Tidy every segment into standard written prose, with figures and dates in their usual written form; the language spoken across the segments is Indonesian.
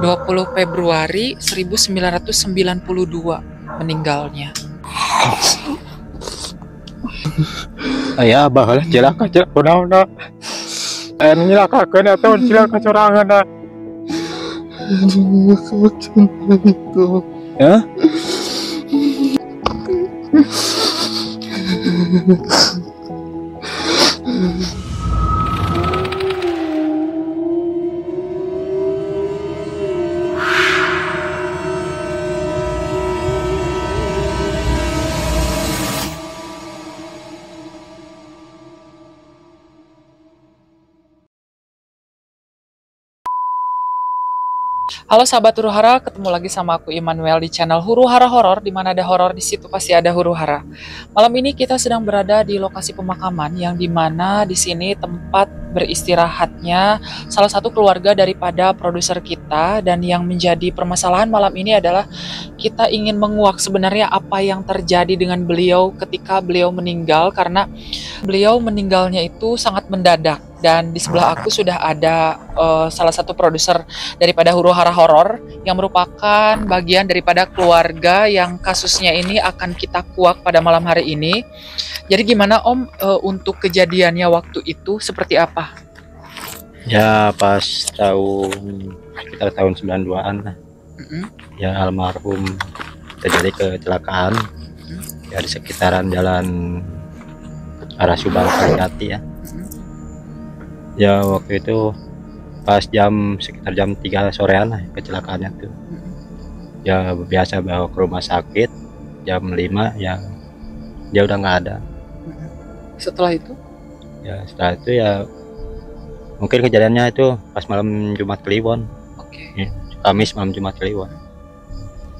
20 Februari 1992 meninggalnya. Ayah bahlah cilaka kunaon nyilakakeun atau cilaka sorangan ya. Halo sahabat Huru Hara, ketemu lagi sama aku Immanuel di channel Huru Hara Horor. Di mana ada horor, di situ pasti ada Huru Hara. Malam ini kita sedang berada di lokasi pemakaman yang dimana di sini tempat beristirahatnya salah satu keluarga daripada produser kita. Dan yang menjadi permasalahan malam ini adalah kita ingin menguak sebenarnya apa yang terjadi dengan beliau ketika beliau meninggal, karena beliau meninggalnya itu sangat mendadak. Dan di sebelah aku sudah ada salah satu produser daripada Huru Hara Horor yang merupakan bagian daripada keluarga yang kasusnya ini akan kita kuak pada malam hari ini. Jadi gimana Om, untuk kejadiannya waktu itu seperti apa? Ya pas sekitar tahun 92-an lah. Ya almarhum terjadi kecelakaan ya di sekitaran jalan arah Subang Kalijati ya. Ya waktu itu pas sekitar jam 3 sorean lah kecelakaannya tuh. Ya biasa bawa ke rumah sakit jam 5 ya dia udah nggak ada. Setelah itu? Ya setelah itu ya mungkin kejadiannya itu pas malam Jumat Kliwon. Oke. Ya, Kamis malam Jumat Kliwon.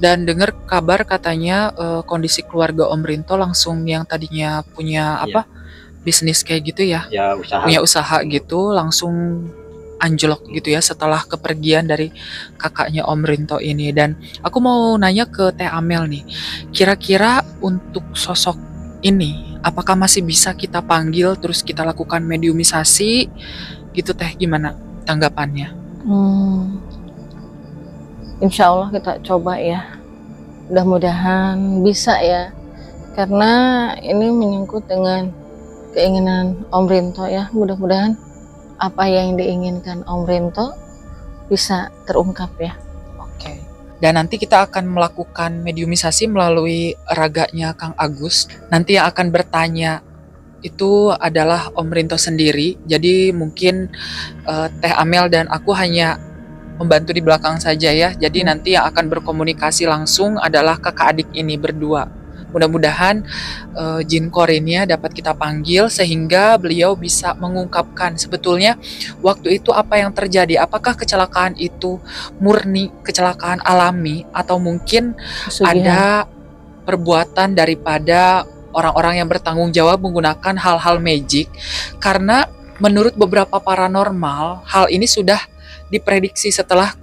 Dan dengar kabar katanya kondisi keluarga Om Rinto langsung yang tadinya punya apa? Bisnis kayak gitu ya? Ya usaha. Punya usaha gitu langsung anjlok gitu ya setelah kepergian dari kakaknya Om Rinto ini. Dan aku mau nanya ke Teh Amel nih, kira-kira untuk sosok ini apakah masih bisa kita panggil terus kita lakukan mediumisasi gitu Teh, gimana tanggapannya? Insya Allah kita coba ya, mudah-mudahan bisa ya, karena ini menyangkut dengan keinginan Om Rinto ya. Mudah-mudahan apa yang diinginkan Om Rinto bisa terungkap ya. Oke. Dan nanti kita akan melakukan mediumisasi melalui raganya Kang Agus. Nanti yang akan bertanya itu adalah Om Rinto sendiri. Jadi mungkin Teh Amel dan aku hanya membantu di belakang saja ya. Jadi nanti yang akan berkomunikasi langsung adalah kakak adik ini berdua. Mudah-mudahan jin korinnya dapat kita panggil sehingga beliau bisa mengungkapkan sebetulnya waktu itu apa yang terjadi. Apakah kecelakaan itu murni kecelakaan alami atau mungkin ada perbuatan daripada orang-orang yang bertanggung jawab menggunakan hal-hal magic. Karena menurut beberapa paranormal, hal ini sudah diprediksi setelah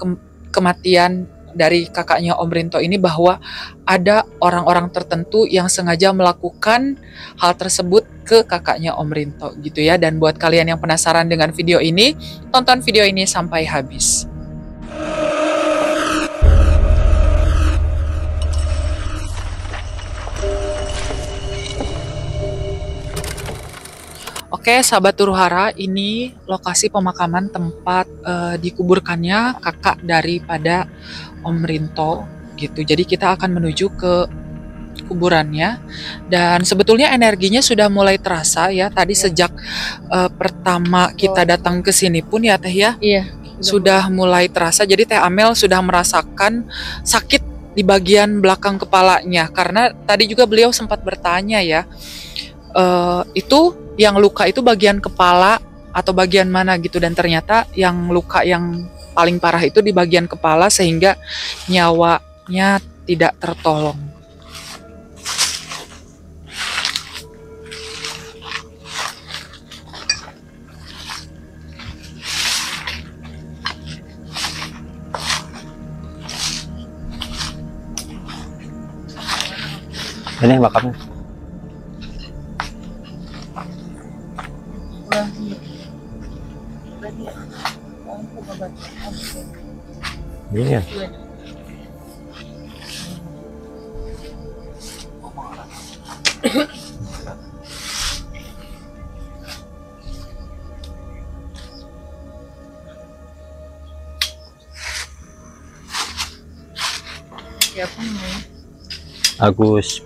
kematian dari kakaknya Om Rinto ini, bahwa ada orang-orang tertentu yang sengaja melakukan hal tersebut ke kakaknya Om Rinto gitu ya. Dan buat kalian yang penasaran dengan video ini, tonton video ini sampai habis. Oke, sahabat Huru Hara, ini lokasi pemakaman tempat dikuburkannya kakak daripada Om Rinto gitu. Jadi kita akan menuju ke kuburannya dan sebetulnya energinya sudah mulai terasa ya. Tadi sejak pertama kita datang ke sini pun ya Teh ya. Iya. Sudah mulai terasa. Jadi Teh Amel sudah merasakan sakit di bagian belakang kepalanya, karena tadi juga beliau sempat bertanya ya. Itu yang luka itu bagian kepala atau bagian mana gitu, dan ternyata yang luka yang paling parah itu di bagian kepala sehingga nyawanya tidak tertolong. Ini makamnya. Iya. Siapa namanya? Agus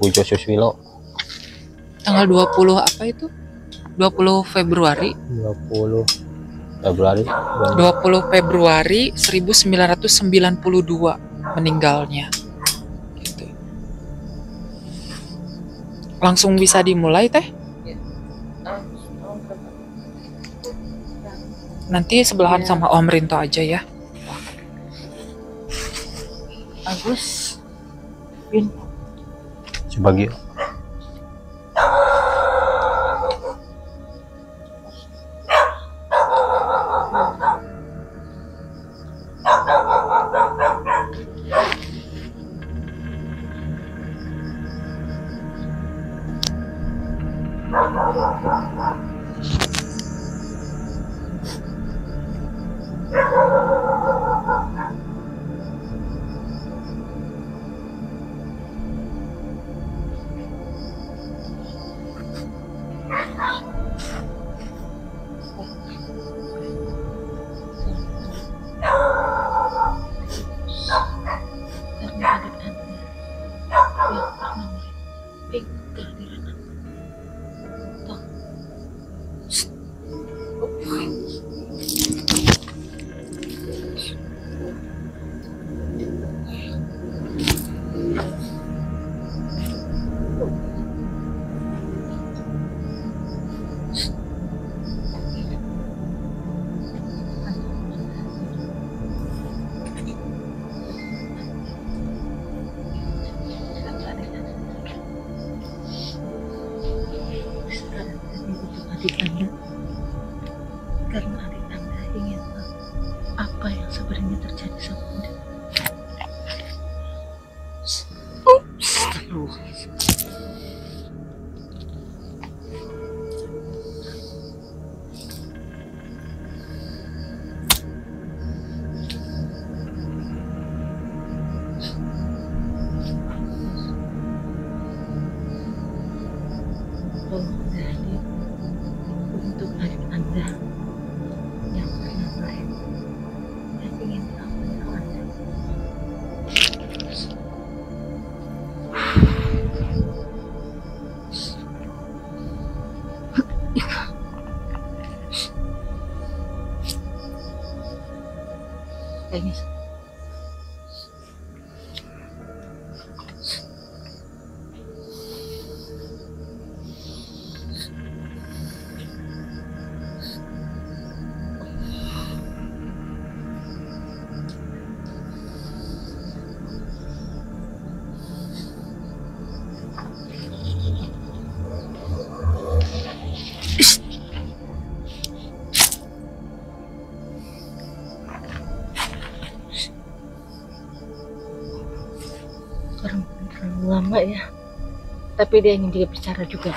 Pujo Suswilo. Tanggal 20 apa itu? 20 Februari. 20 Februari. 20 Februari 1992 meninggalnya. Gitu. Langsung bisa dimulai teh? Nanti sebelahan sama Om Rinto aja ya. Agus. Sebagai adik Anda, karena adik Anda ingin tahu apa yang sebenarnya terjadi sama Anda. Tolong Anda hadir untuk adik Anda yang pernah lain yang ingin tahu tentang Anda. Kayaknya orang terlalu lama ya, tapi dia ingin juga bicara juga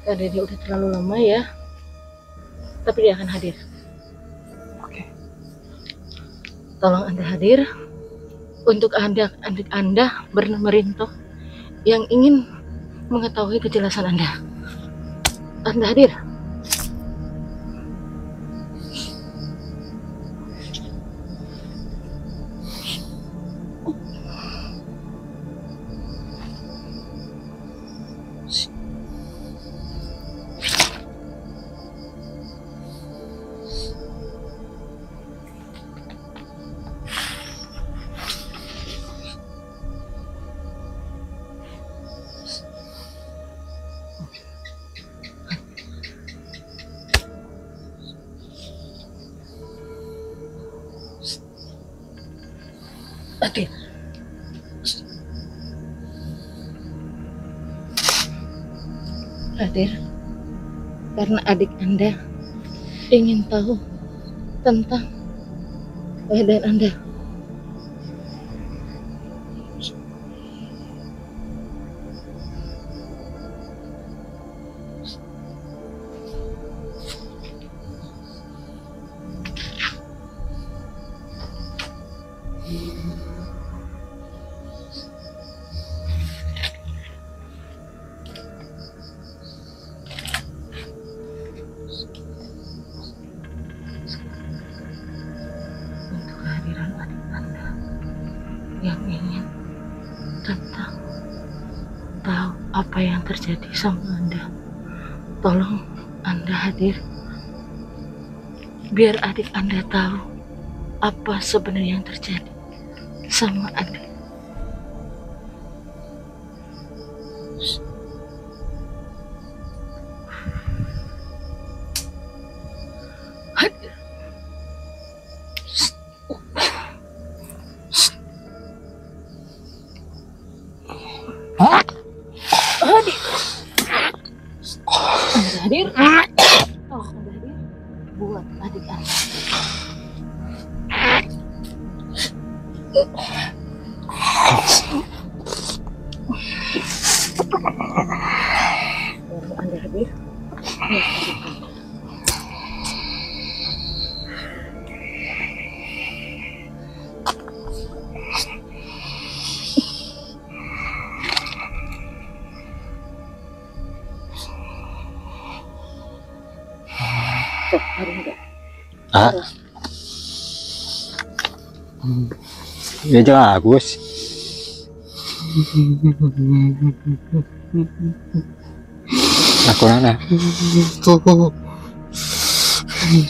karena dia udah terlalu lama ya, tapi dia akan hadir. Oke. Tolong Anda hadir untuk adik Anda bernama Rinto yang ingin mengetahui kejelasan Anda. Anda hadir. Hadir. Hadir karena adik Anda ingin tahu tentang keadaan Anda. tahu apa yang terjadi sama Anda. Tolong Anda hadir, biar adik Anda tahu apa sebenarnya yang terjadi sama Anda. Hadir. Hadir. Anda hadir. Oh, Anda hadir buat adik Anda. Baru Anda hadir buat adik Anda. Cok, hari enggak? Ah, ya jangan Agus. Aku nana. Tuh,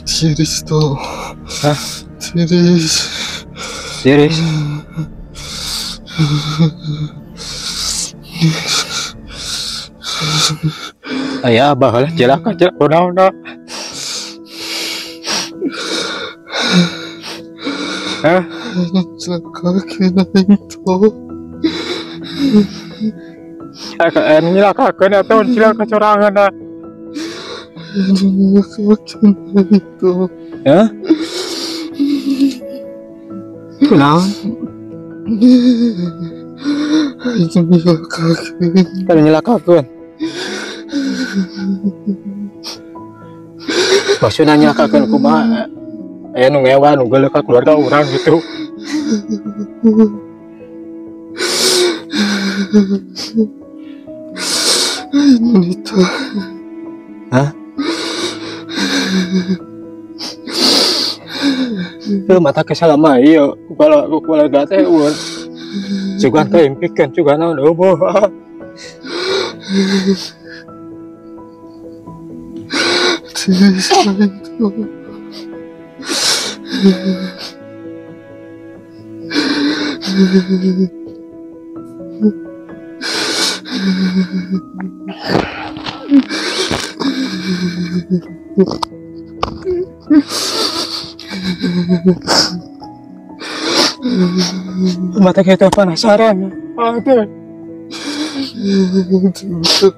tiris tuh. Hah? Tiris. Serius? Ayah abah lah celaka celaka. Hah? Celaka kena itu. Nyelakakan atau celaka corangan dah? Celaka kena itu. Hah? Kenapa? Itu celaka. Kalau nyelakakan? Maksudnya nyelakakan kumaha? Nu ngewa, nu geuleuh ka keluarga orang gitu. Itu. Hah? Itu mata kesalama iya, kalau keluarga teh ulun. Juga keimpikan juga naon eueuh. Tiris itu. Mata kita penasaran. Ada.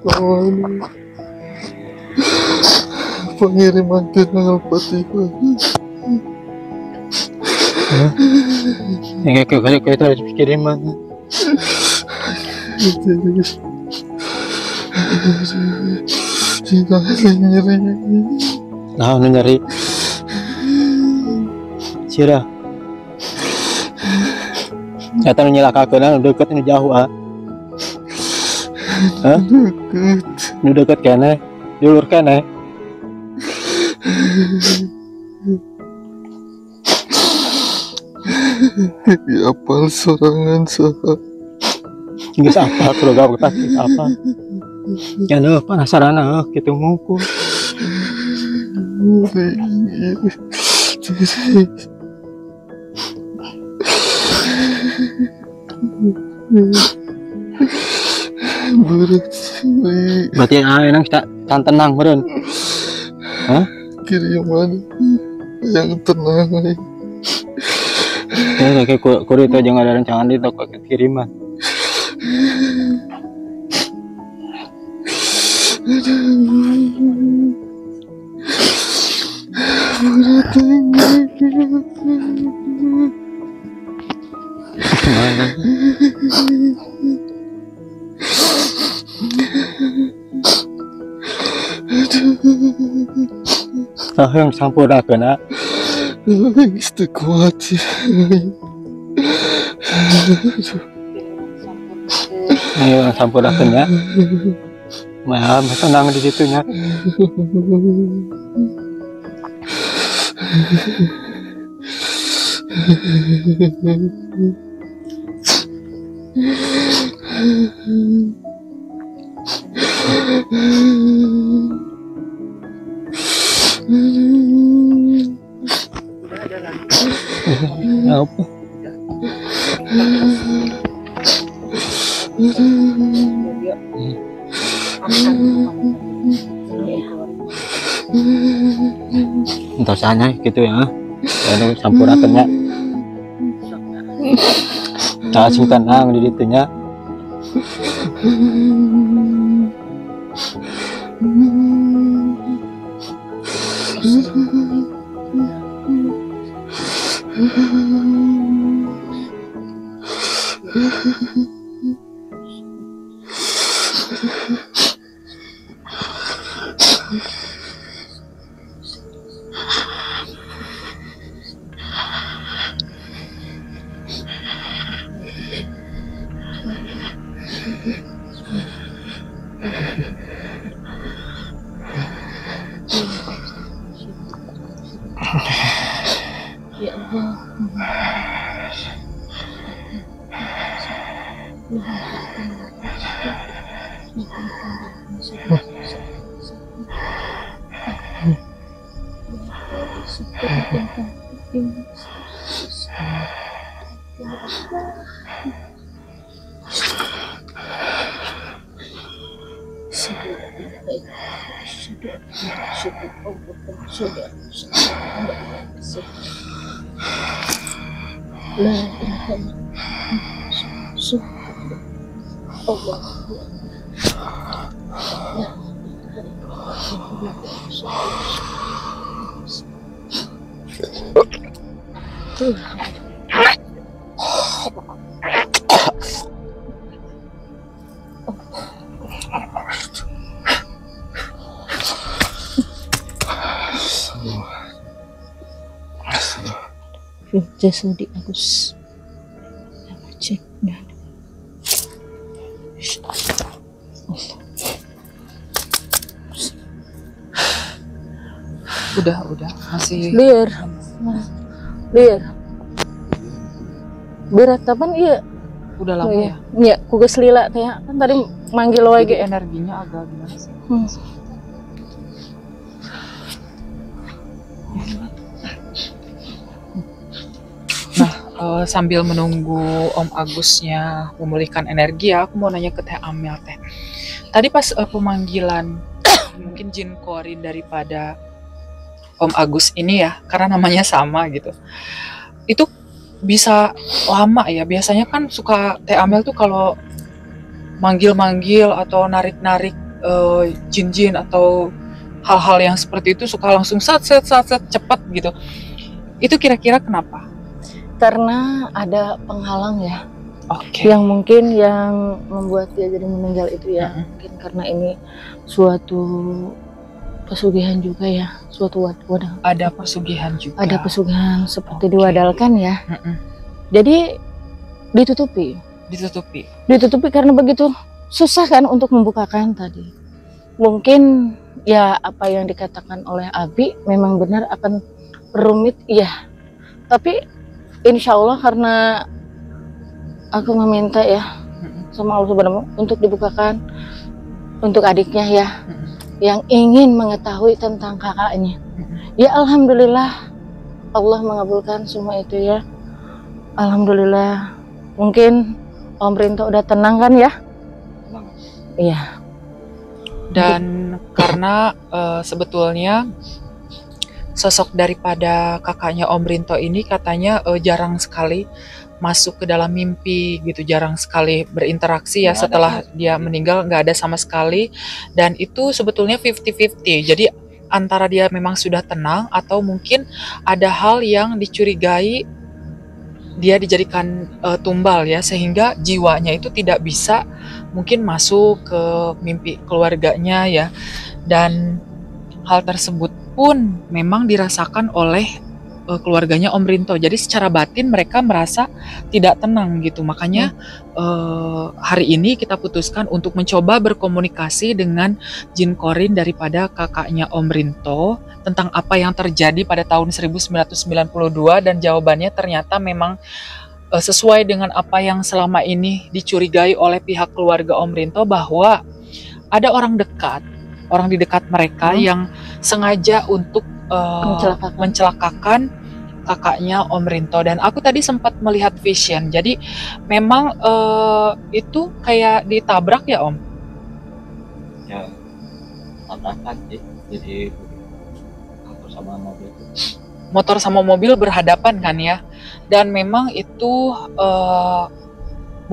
Kawan. Pengiriman tanggal Fatihah. Yang kayak kita harus kiriman. Tidak nyeri. Nah, nyari. Sira. Nyata nyelakakeun deket nu jauh ah. Hah? Deket. Nu deket keneh, diulur keneh. Apal sorangan saha. Geus apa program kita apa? Ya nu penasaran kitu ngukur. Berat. Berarti enak kita tenang meureun. Hah? Kiriman yang tenang. Ya kayak kudu itu jangan ada rancangan di toko kiriman. Ah, yang sampurakeun ah. Itu kuat ya. Ayo sampurakeun ya. Mah tenang di situnya. Apa? Entah sana gitu ya. Lalu sampurakannya. Tak sing tenang di ditunya. Ya Allah. La ilaha illallah. Jasadi Agus. Cek. Udah masih Biar berat apaan iya? udah lama ya. Iya, ku geus lila teh kan tadi manggil wae Jadi ge. energinya agak gimana sih? Sambil menunggu Om Agusnya memulihkan energi ya, aku mau nanya ke Teh Amel Teh. Tadi pas pemanggilan mungkin jin korin daripada Om Agus ini ya, karena namanya sama gitu. Itu bisa lama ya. Biasanya kan suka Teh Amel tuh kalau manggil-manggil atau narik-narik jin-jin atau hal-hal yang seperti itu suka langsung sat cepat gitu. Itu kira-kira kenapa? Karena ada penghalang ya. Oke. Yang mungkin yang membuat dia jadi meninggal itu ya, mungkin karena ini suatu pesugihan juga ya, suatu wadah. Ada pesugihan juga. Ada pesugihan seperti diwadalkan ya. Jadi ditutupi karena begitu susah kan untuk membukakan tadi. Mungkin ya apa yang dikatakan oleh Abi memang benar akan rumit ya. Tapi insya Allah karena aku meminta ya sama Allah Subhanahu untuk dibukakan untuk adiknya ya yang ingin mengetahui tentang kakaknya. Ya alhamdulillah Allah mengabulkan semua itu ya. Alhamdulillah. Mungkin Om Rinto udah tenang kan ya? Iya. Dan karena sebetulnya sosok daripada kakaknya Om Rinto ini katanya jarang sekali masuk ke dalam mimpi gitu, jarang sekali berinteraksi ya setelah dia meninggal, nggak ada sama sekali. Dan itu sebetulnya 50-50, jadi antara dia memang sudah tenang atau mungkin ada hal yang dicurigai dia dijadikan tumbal ya, sehingga jiwanya itu tidak bisa mungkin masuk ke mimpi keluarganya ya. Dan hal tersebut pun memang dirasakan oleh keluarganya Om Rinto. Jadi secara batin mereka merasa tidak tenang gitu. Makanya hari ini kita putuskan untuk mencoba berkomunikasi dengan jin korin daripada kakaknya Om Rinto tentang apa yang terjadi pada tahun 1992, dan jawabannya ternyata memang sesuai dengan apa yang selama ini dicurigai oleh pihak keluarga Om Rinto, bahwa ada orang dekat, orang di dekat mereka yang sengaja untuk mencelakakan kakaknya Om Rinto. Dan aku tadi sempat melihat vision. Jadi memang itu kayak ditabrak ya Om? Ya, tabrakan sih. Jadi motor sama mobil. Motor sama mobil berhadapan kan ya. Dan memang itu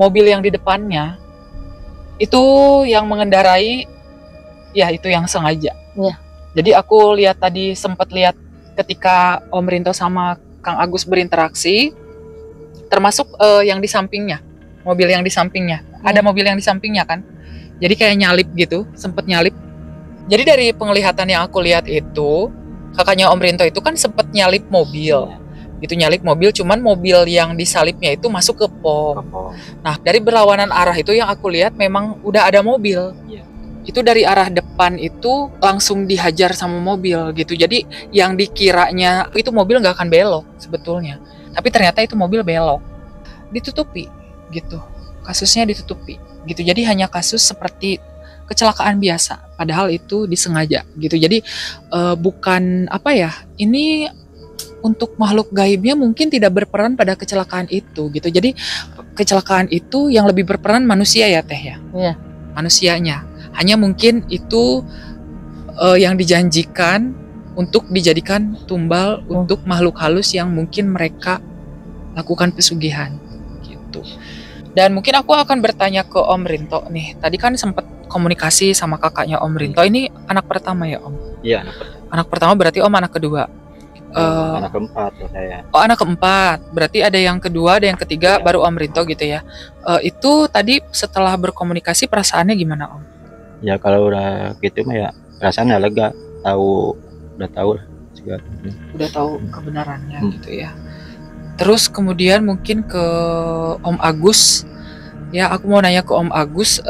mobil yang di depannya itu yang mengendarai, ya itu yang sengaja. Iya. Jadi aku lihat tadi, sempat lihat ketika Om Rinto sama Kang Agus berinteraksi, termasuk yang di sampingnya, mobil yang di sampingnya. Ada mobil yang di sampingnya kan. Jadi kayak nyalip gitu, sempet nyalip. Jadi dari penglihatan yang aku lihat itu, kakaknya Om Rinto itu kan sempet nyalip mobil. Itu nyalip mobil, cuman mobil yang disalipnya itu masuk ke pom. Nah, dari berlawanan arah itu yang aku lihat memang udah ada mobil. Itu dari arah depan itu langsung dihajar sama mobil gitu. Jadi yang dikiranya itu mobil nggak akan belok sebetulnya, tapi ternyata itu mobil belok. Ditutupi gitu, kasusnya ditutupi gitu. Jadi hanya kasus seperti kecelakaan biasa, padahal itu disengaja gitu. Jadi bukan apa ya, ini untuk makhluk gaibnya mungkin tidak berperan pada kecelakaan itu gitu. Jadi kecelakaan itu yang lebih berperan manusia ya Teh ya. Iya. Manusianya. Hanya mungkin itu yang dijanjikan untuk dijadikan tumbal untuk makhluk halus yang mungkin mereka lakukan pesugihan gitu. Dan mungkin aku akan bertanya ke Om Rinto nih. Tadi kan sempat komunikasi sama kakaknya Om Rinto. Ini anak pertama ya Om? Iya, anak pertama. Anak pertama berarti Om anak kedua. Anak keempat ya saya. Oh, anak keempat. Berarti ada yang kedua, ada yang ketiga, baru Om Rinto gitu ya. Itu tadi setelah berkomunikasi perasaannya gimana Om? Ya kalau udah gitu mah ya rasanya lega, udah tahu lah segala. Udah tahu kebenarannya gitu ya. Terus kemudian mungkin ke Om Agus. Ya, aku mau nanya ke Om Agus.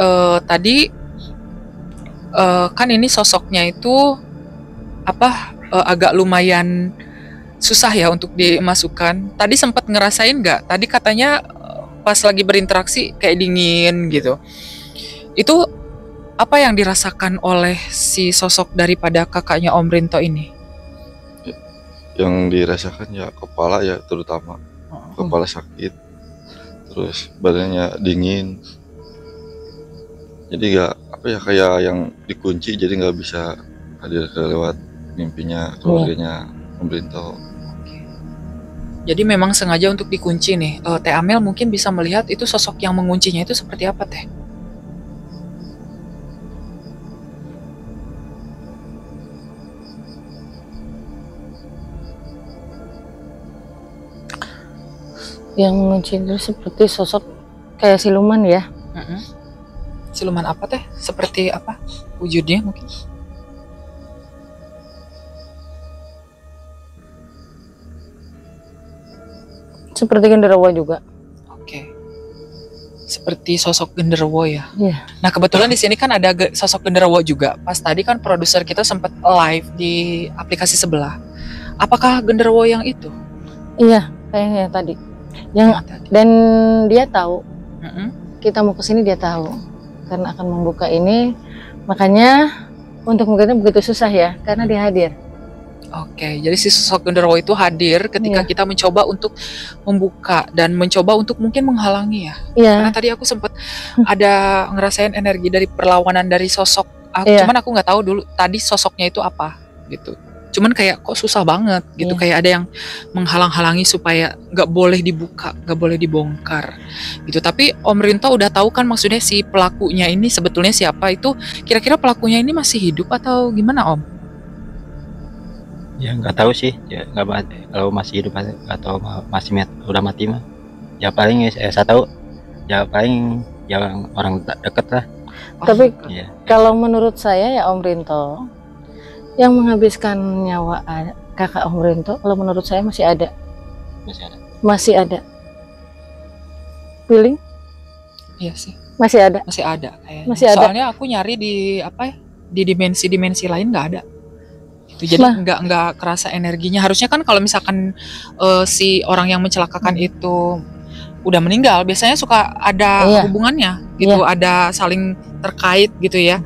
Tadi kan ini sosoknya itu agak lumayan susah ya untuk dimasukkan. Tadi sempat ngerasain nggak? Tadi katanya pas lagi berinteraksi kayak dingin gitu. Itu apa yang dirasakan oleh si sosok daripada kakaknya Om Rinto ini? Yang dirasakan ya kepala ya, terutama kepala sakit, terus badannya dingin. Jadi kayak yang dikunci, jadi nggak bisa hadir lewat mimpinya keluarganya Om Rinto. Jadi memang sengaja untuk dikunci nih. Teh Amel mungkin bisa melihat itu sosok yang menguncinya itu seperti apa Teh? Yang mengunci itu seperti sosok kayak siluman ya. Siluman apa Teh? Seperti apa wujudnya mungkin? Seperti genderuwo juga. Oke. Seperti sosok genderuwo ya. Iya. Nah, kebetulan di sini kan ada sosok genderuwo juga. Pas tadi kan produser kita sempat live di aplikasi sebelah. Apakah genderuwo yang itu? Iya, kayaknya tadi. Dan dia tahu. Kita mau kesini dia tahu. Karena akan membuka ini, makanya untuk membukanya begitu susah ya, karena dia hadir. Oke, jadi si sosok genderuwo itu hadir ketika kita mencoba untuk membuka dan mencoba untuk mungkin menghalangi ya. Iya. Karena tadi aku sempat ada ngerasain energi dari perlawanan dari sosok. Cuman aku nggak tahu dulu tadi sosoknya itu apa gitu. Cuman kayak kok susah banget gitu, kayak ada yang menghalang-halangi supaya nggak boleh dibuka, nggak boleh dibongkar gitu. Tapi Om Rinto udah tahu kan maksudnya si pelakunya ini sebetulnya siapa, itu kira-kira pelakunya ini masih hidup atau gimana Om? Ya nggak tahu sih, ya nggak, kalau masih hidup atau masih udah mati mah. Ya paling saya tahu, ya paling yang orang deket lah. Tapi kalau menurut saya ya Om Rinto yang menghabiskan nyawa kakak Om Rinto, kalau menurut saya masih ada. Masih ada. Feeling? Iya sih. Masih ada. Masih ada kayaknya. Masih ada. Soalnya aku nyari di di dimensi lain nggak ada. Jadi nggak kerasa energinya. Harusnya kan kalau misalkan si orang yang mencelakakan itu udah meninggal, biasanya suka ada hubungannya gitu, ada saling terkait gitu ya.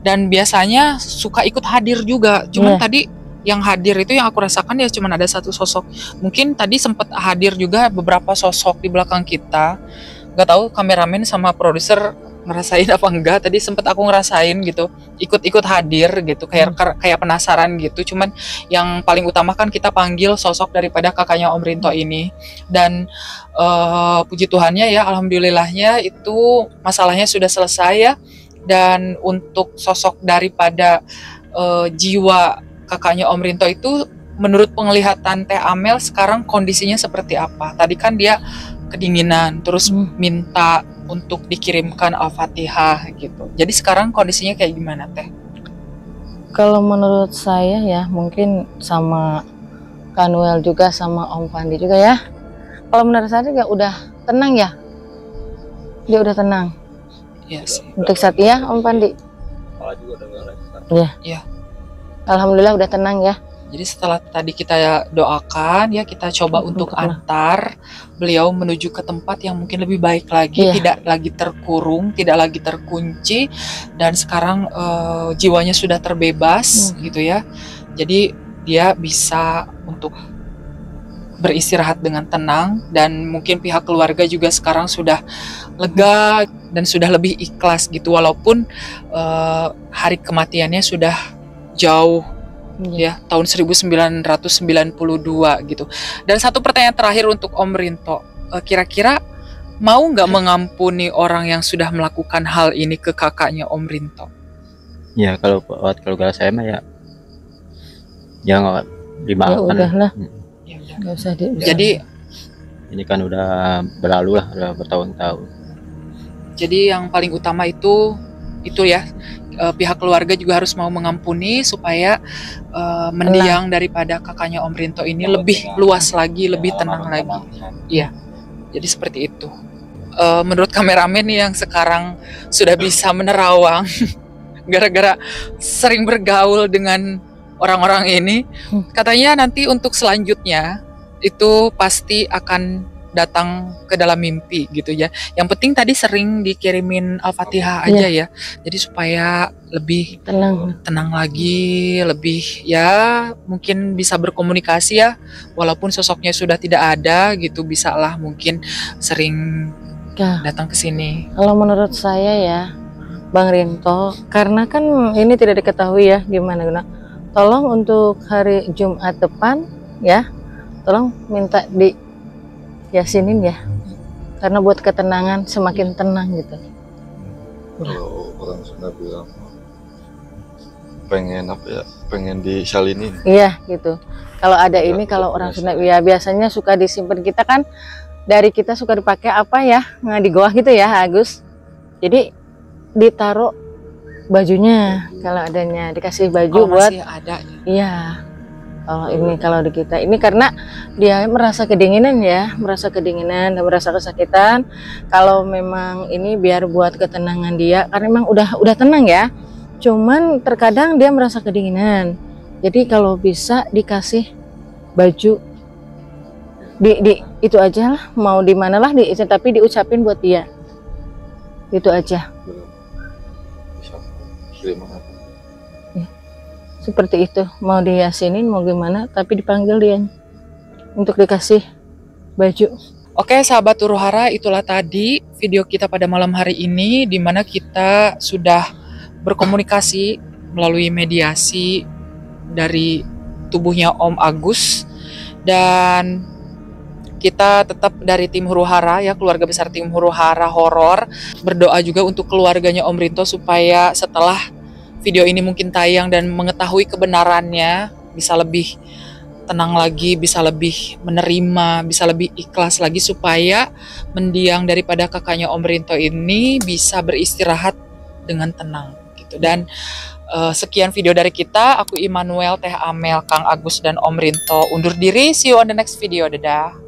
dan biasanya suka ikut hadir juga. Cuman Iya. tadi yang hadir itu yang aku rasakan ya cuman ada satu sosok. Mungkin tadi sempat hadir juga beberapa sosok di belakang kita. Gak tahu kameramen sama produser ngerasain apa enggak. Tadi sempat aku ngerasain gitu, ikut-ikut hadir gitu, kayak penasaran gitu. Cuman yang paling utama kan kita panggil sosok daripada kakaknya Om Rinto ini. Dan puji Tuhannya ya, alhamdulillahnya itu masalahnya sudah selesai ya. Dan untuk sosok daripada jiwa kakaknya Om Rinto itu, menurut penglihatan Teh Amel sekarang kondisinya seperti apa? Tadi kan dia kedinginan, terus minta untuk dikirimkan Al-Fatihah gitu. Jadi sekarang kondisinya kayak gimana Teh? Kalau menurut saya ya, mungkin sama Kanuel juga sama Om Pandi juga ya. Kalau menurut saya ya udah tenang ya. Dia udah tenang. Iya sih. Untuk saat ya Om Pandi. Iya. Iya. Alhamdulillah udah tenang ya. Jadi setelah tadi kita doakan ya, kita coba untuk antar beliau menuju ke tempat yang mungkin lebih baik lagi, tidak lagi terkurung, tidak lagi terkunci, dan sekarang jiwanya sudah terbebas gitu ya. Jadi dia bisa untuk beristirahat dengan tenang, dan mungkin pihak keluarga juga sekarang sudah lega dan sudah lebih ikhlas gitu, walaupun hari kematiannya sudah jauh ya, tahun 1992 gitu. Dan satu pertanyaan terakhir untuk Om Rinto, kira-kira mau nggak mengampuni orang yang sudah melakukan hal ini ke kakaknya Om Rinto? Ya kalau buat keluarga saya mah ya nggak dimaafkan. Ya udahlah. Ya udah. Nggak usah Jadi ini kan udah berlalu lah, udah bertahun-tahun. Jadi yang paling utama itu ya, pihak keluarga juga harus mau mengampuni supaya mendiang daripada kakaknya Om Rinto ini lebih luas lagi, lebih tenang lagi. Iya, jadi seperti itu. Menurut kameramen yang sekarang sudah bisa menerawang gara-gara sering bergaul dengan orang-orang ini, katanya nanti untuk selanjutnya itu pasti akan datang ke dalam mimpi gitu ya. Yang penting tadi sering dikirimin Al-Fatihah aja ya. Jadi supaya lebih tenang lagi, lebih ya mungkin bisa berkomunikasi ya. Walaupun sosoknya sudah tidak ada gitu, bisalah mungkin sering datang ke sini. Kalau menurut saya ya, Bang Rinto, karena kan ini tidak diketahui ya gimana. Tolong untuk hari Jumat depan ya, tolong minta di yasinin ya, karena buat ketenangan semakin tenang gitu. Kalau orang Sunda bilang pengen apa ya, pengen disalinin. Iya gitu. Kalau ada ini, kalau orang Sunda ya biasanya suka disimpan, kita kan dari kita suka dipakai apa ya, nggak di goa gitu ya Agus. Jadi ditaruh bajunya, kalau adanya dikasih baju buat masih ada. Iya. Kalau ini, kalau di kita ini karena dia merasa kedinginan ya, merasa kedinginan dan merasa kesakitan. Kalau memang ini biar buat ketenangan dia, karena memang udah tenang ya. Cuman terkadang dia merasa kedinginan. Jadi kalau bisa dikasih baju di itu aja lah, mau di mana lah tapi diucapin buat dia. Itu aja. Seperti itu, mau diyasinin mau gimana, tapi dipanggil dia untuk dikasih baju. Oke sahabat Uruhara, itulah tadi video kita pada malam hari ini, di mana kita sudah berkomunikasi melalui mediasi dari tubuhnya Om Agus, dan kita tetap dari tim Huru-Hara ya, keluarga besar tim Huru-Hara Horor, berdoa juga untuk keluarganya Om Rinto supaya setelah video ini mungkin tayang dan mengetahui kebenarannya bisa lebih tenang lagi, bisa lebih menerima, bisa lebih ikhlas lagi, supaya mendiang daripada kakaknya Om Rinto ini bisa beristirahat dengan tenang gitu. Dan sekian video dari kita, aku Immanuel, Teh Amel, Kang Agus dan Om Rinto undur diri. See you on the next video. Dadah.